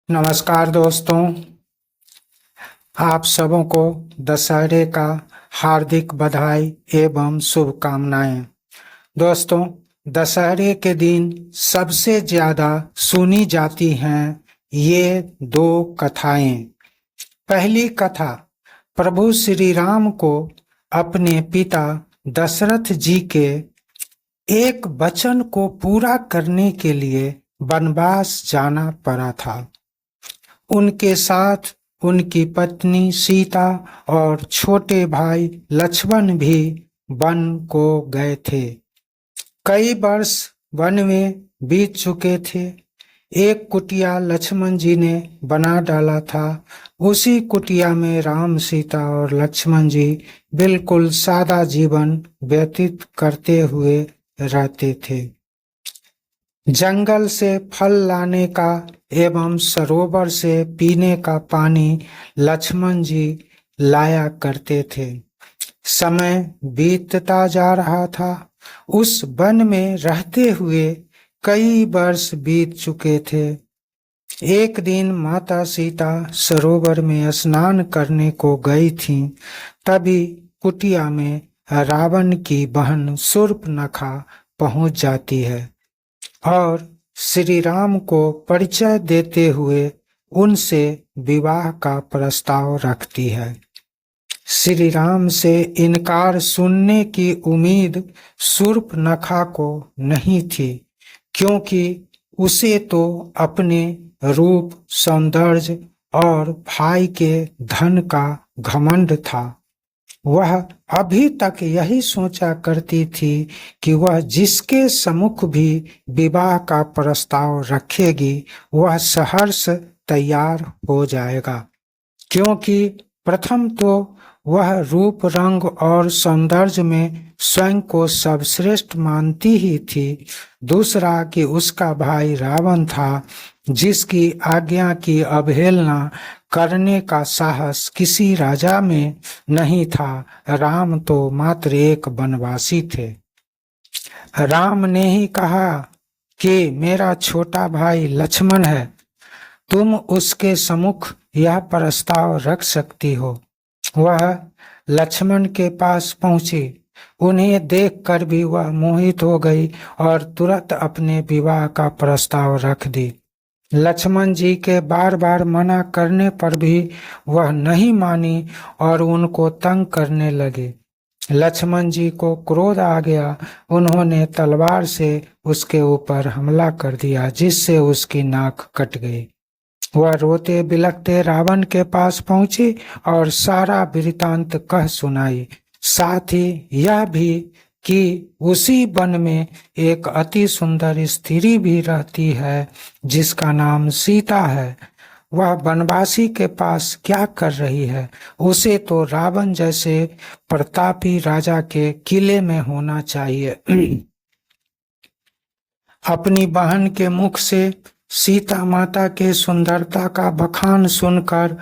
नमस्कार दोस्तों, आप सबों को दशहरे का हार्दिक बधाई एवं शुभकामनाएं। दोस्तों, दशहरे के दिन सबसे ज़्यादा सुनी जाती हैं ये दो कथाएं। पहली कथा प्रभु श्री राम को अपने पिता दशरथ जी के एक वचन को पूरा करने के लिए वनवास जाना पड़ा था। उनके साथ उनकी पत्नी सीता और छोटे भाई लक्ष्मण भी वन को गए थे। कई वर्ष वन में बीत चुके थे। एक कुटिया लक्ष्मण जी ने बना डाला था। उसी कुटिया में राम, सीता और लक्ष्मण जी बिल्कुल सादा जीवन व्यतीत करते हुए रहते थे। जंगल से फल लाने का एवं सरोवर से पीने का पानी लक्ष्मण जी लाया करते थे। समय बीतता जा रहा था। उस वन में रहते हुए कई वर्ष बीत चुके थे। एक दिन माता सीता सरोवर में स्नान करने को गई थीं। तभी कुटिया में रावण की बहन शूर्पणखा पहुंच जाती है और श्री राम को परिचय देते हुए उनसे विवाह का प्रस्ताव रखती है। श्री राम से इनकार सुनने की उम्मीद शूर्पणखा को नहीं थी, क्योंकि उसे तो अपने रूप, सौंदर्य और भाई के धन का घमंड था। वह अभी तक यही सोचा करती थी कि वह जिसके सम्मुख भी विवाह का प्रस्ताव रखेगी वह सहर्ष तैयार हो जाएगा, क्योंकि प्रथम तो वह रूप, रंग और सौंदर्य में स्वयं को सर्वश्रेष्ठ मानती ही थी। दूसरा कि उसका भाई रावण था, जिसकी आज्ञा की अवहेलना करने का साहस किसी राजा में नहीं था। राम तो मात्र एक वनवासी थे। राम ने ही कहा कि मेरा छोटा भाई लक्ष्मण है, तुम उसके सम्मुख यह प्रस्ताव रख सकती हो। वह लक्ष्मण के पास पहुंची। उन्हें देखकर भी वह मोहित हो गई और तुरंत अपने विवाह का प्रस्ताव रख दी। लक्ष्मण जी के बार बार मना करने पर भी वह नहीं मानी और उनको तंग करने लगे। लक्ष्मण जी को क्रोध आ गया। उन्होंने तलवार से उसके ऊपर हमला कर दिया, जिससे उसकी नाक कट गई। वह रोते बिलखते रावण के पास पहुंची और सारा वृतांत कह सुनाई। साथ ही यह भी कि उसी वन में एक अति सुंदर स्त्री भी रहती है, जिसका नाम सीता है। वह वनवासी के पास क्या कर रही है? उसे तो रावण जैसे प्रतापी राजा के किले में होना चाहिए। अपनी बहन के मुख से सीता माता के सुंदरता का बखान सुनकर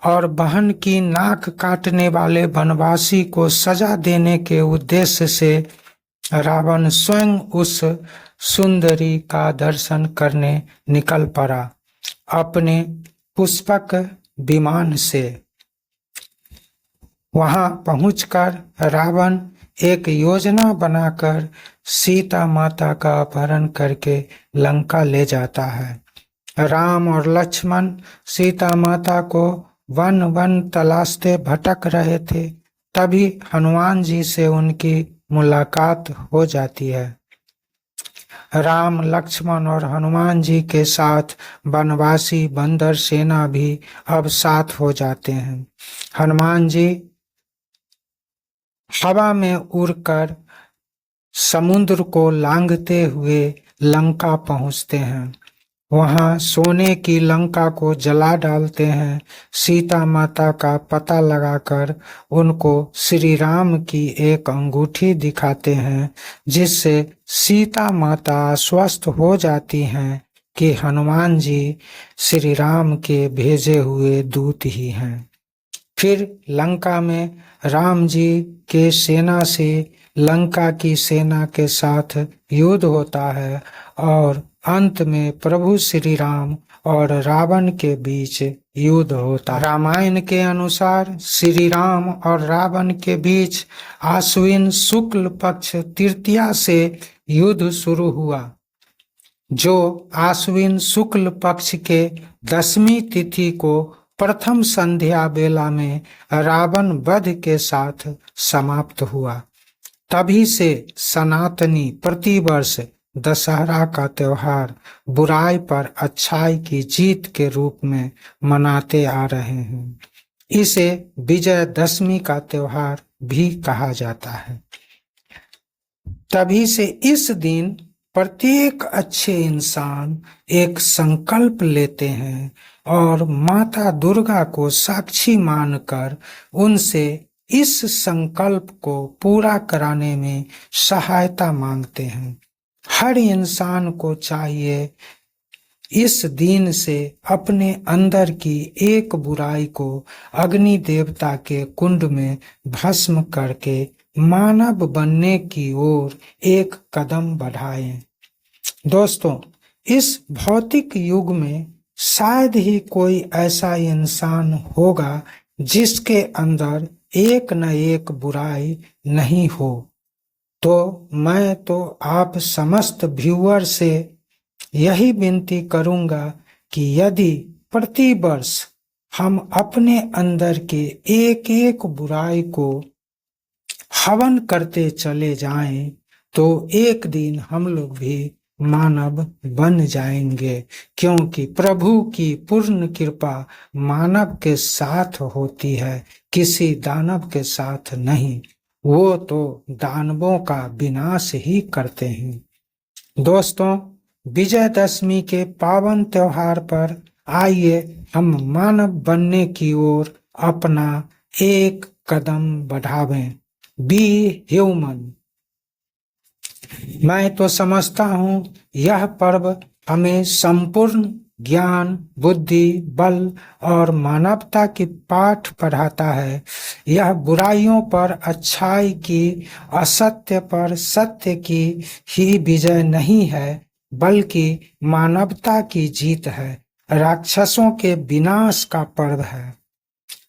और बहन की नाक काटने वाले वनवासी को सजा देने के उद्देश्य से रावण स्वयं उस सुंदरी का दर्शन करने निकल पड़ा अपने पुष्पक विमान से। वहां पहुंचकर रावण एक योजना बनाकर सीता माता का अपहरण करके लंका ले जाता है। राम और लक्ष्मण सीता माता को वन वन तलाशते भटक रहे थे। तभी हनुमान जी से उनकी मुलाकात हो जाती है। राम, लक्ष्मण और हनुमान जी के साथ वनवासी बंदर सेना भी अब साथ हो जाते हैं। हनुमान जी हवा में उड़कर समुद्र को लांघते हुए लंका पहुंचते हैं। वहां सोने की लंका को जला डालते हैं। सीता माता का पता लगाकर उनको श्री राम की एक अंगूठी दिखाते हैं, जिससे सीता माता आश्वस्त हो जाती हैं कि हनुमान जी श्री राम के भेजे हुए दूत ही हैं। फिर लंका में राम जी के सेना से लंका की सेना के साथ युद्ध होता है और अंत में प्रभु श्री राम और रावण के बीच युद्ध होता। रामायण के अनुसार श्री राम और रावण के बीच आश्विन शुक्ल पक्ष तृतीया से युद्ध शुरू हुआ, जो आश्विन शुक्ल पक्ष के 10वीं तिथि को प्रथम संध्या बेला में रावण वध के साथ समाप्त हुआ। तभी से सनातनी प्रतिवर्ष दशहरा का त्योहार बुराई पर अच्छाई की जीत के रूप में मनाते आ रहे हैं। इसे विजयदशमी का त्योहार भी कहा जाता है। तभी से इस दिन प्रत्येक अच्छे इंसान एक संकल्प लेते हैं और माता दुर्गा को साक्षी मानकर उनसे इस संकल्प को पूरा कराने में सहायता मांगते हैं। हर इंसान को चाहिए इस दिन से अपने अंदर की एक बुराई को अग्नि देवता के कुंड में भस्म करके मानव बनने की ओर एक कदम बढ़ाएं। दोस्तों, इस भौतिक युग में शायद ही कोई ऐसा इंसान होगा जिसके अंदर एक न एक बुराई नहीं हो। तो मैं तो आप समस्त व्यूअर से यही विनती करूंगा कि यदि प्रतिवर्ष हम अपने अंदर के एक एक बुराई को हवन करते चले जाएं, तो एक दिन हम लोग भी मानव बन जाएंगे, क्योंकि प्रभु की पूर्ण कृपा मानव के साथ होती है, किसी दानव के साथ नहीं। वो तो दानवों का विनाश ही करते हैं। दोस्तों, विजयदशमी के पावन त्योहार पर आइए हम मानव बनने की ओर अपना एक कदम बढ़ावें। Be human. मैं तो समझता हूँ यह पर्व हमें संपूर्ण ज्ञान, बुद्धि, बल और मानवता की पाठ पढ़ाता है। यह बुराइयों पर अच्छाई की, असत्य पर सत्य की ही विजय नहीं है, बल्कि मानवता की जीत है, राक्षसों के विनाश का पर्व है।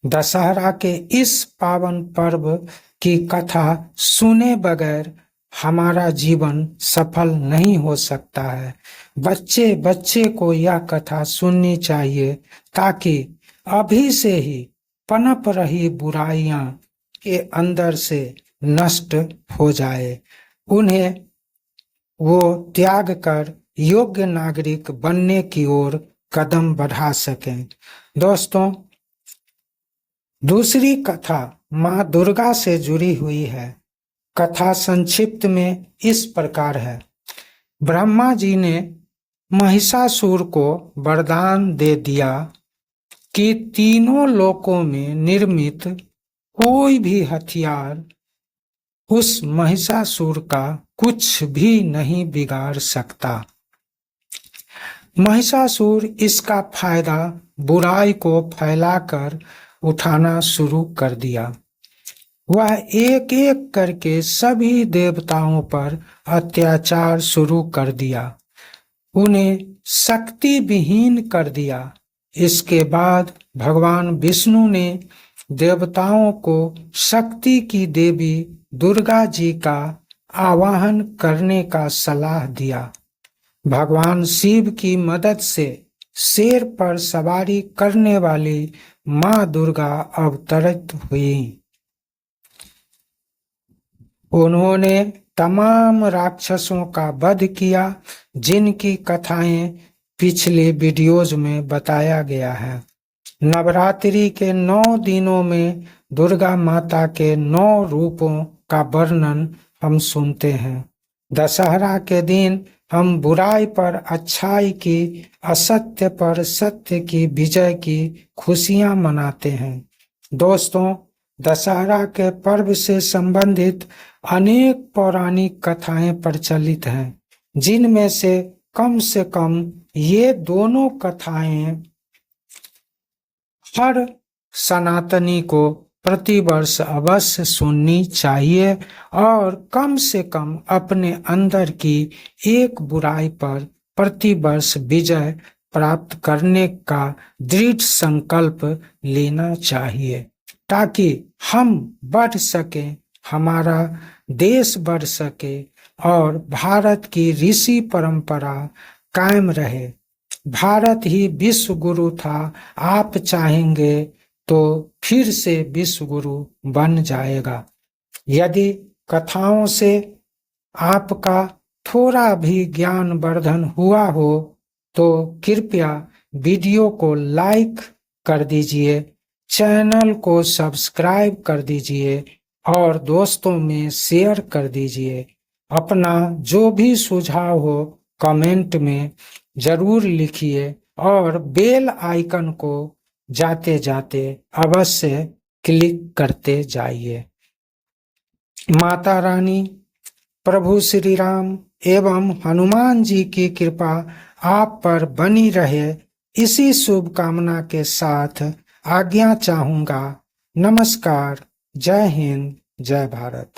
दशहरा के इस पावन पर्व की कथा सुने बगैर हमारा जीवन सफल नहीं हो सकता है। बच्चे बच्चे को यह कथा सुननी चाहिए, ताकि अभी से ही पनप रही बुराइयां के अंदर से नष्ट हो जाए, उन्हें वो त्याग कर योग्य नागरिक बनने की ओर कदम बढ़ा सकें। दोस्तों, दूसरी कथा माँ दुर्गा से जुड़ी हुई है। कथा संक्षिप्त में इस प्रकार है। ब्रह्मा जी ने महिषासुर को वरदान दे दिया कि तीनों लोकों में निर्मित कोई भी हथियार उस महिषासुर का कुछ भी नहीं बिगाड़ सकता। महिषासुर इसका फायदा बुराई को फैलाकर उठाना शुरू कर दिया। वह एक एक करके सभी देवताओं पर अत्याचार शुरू कर दिया, उन्हें शक्ति विहीन कर दिया। इसके बाद भगवान विष्णु ने देवताओं को शक्ति की देवी दुर्गा जी का आवाहन करने का सलाह दिया। भगवान शिव की मदद से शेर पर सवारी करने वाली माँ दुर्गा अवतरित हुई। उन्होंने तमाम राक्षसों का वध किया, जिनकी कथाएं पिछले वीडियोज में बताया गया है। नवरात्रि के 9 दिनों में दुर्गा माता के 9 रूपों का वर्णन हम सुनते हैं। दशहरा के दिन हम बुराई पर अच्छाई की, असत्य पर सत्य की विजय की खुशियां मनाते हैं। दोस्तों, दशहरा के पर्व से संबंधित अनेक पौराणिक कथाएं प्रचलित हैं, जिनमें से कम ये दोनों कथाएं हर सनातनी को प्रतिवर्ष अवश्य सुननी चाहिए और कम से कम अपने अंदर की एक बुराई पर प्रतिवर्ष विजय प्राप्त करने का दृढ़ संकल्प लेना चाहिए ताकि हम बढ़ सकें, हमारा देश बढ़ सके और भारत की ऋषि परंपरा कायम रहे। भारत ही विश्व गुरु था, आप चाहेंगे तो फिर से विश्व गुरु बन जाएगा। यदि कथाओं से आपका थोड़ा भी ज्ञान वर्धन हुआ हो तो कृपया वीडियो को लाइक कर दीजिए, चैनल को सब्सक्राइब कर दीजिए और दोस्तों में शेयर कर दीजिए। अपना जो भी सुझाव हो कमेंट में जरूर लिखिए और बेल आइकन को जाते जाते अवश्य क्लिक करते जाइए। माता रानी, प्रभु श्री राम एवं हनुमान जी की कृपा आप पर बनी रहे, इसी शुभकामना के साथ आज्ञा चाहूँगा। नमस्कार, जय हिंद, जय भारत।